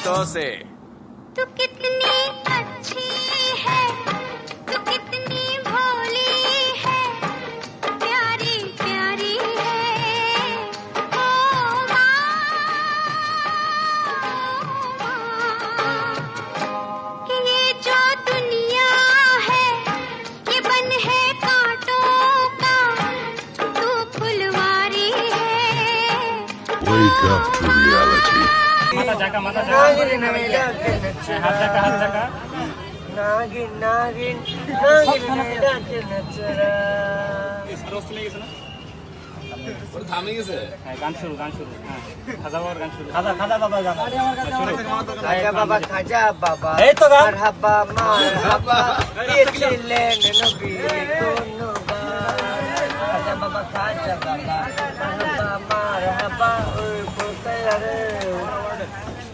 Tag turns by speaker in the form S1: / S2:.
S1: हाथों से।
S2: तू कितनी अच्छी है, तू कितनी भोली है, प्यारी प्यारी है ओ माँ। कि ये जो दुनिया है ये बन है कांटों का, तू फुलवारी है।
S3: Wake up to reality.
S4: মাথা জাকা হাত জাকা
S5: নাগিন নাগিন ডাকে নচরা।
S1: থামে গেছে।
S4: হ্যাঁ গান শুরু হ্যাঁ খাজা বাবার গান শুরু খাজা বাবা গান
S5: খাজা বাবা খাজা বাবা
S4: এই তো গান।
S5: মারহাবা মারহাবা দিয়েছিলেন নবী ধন্যবাদ। খাজা বাবা মারহাবা ওই কোথায় রে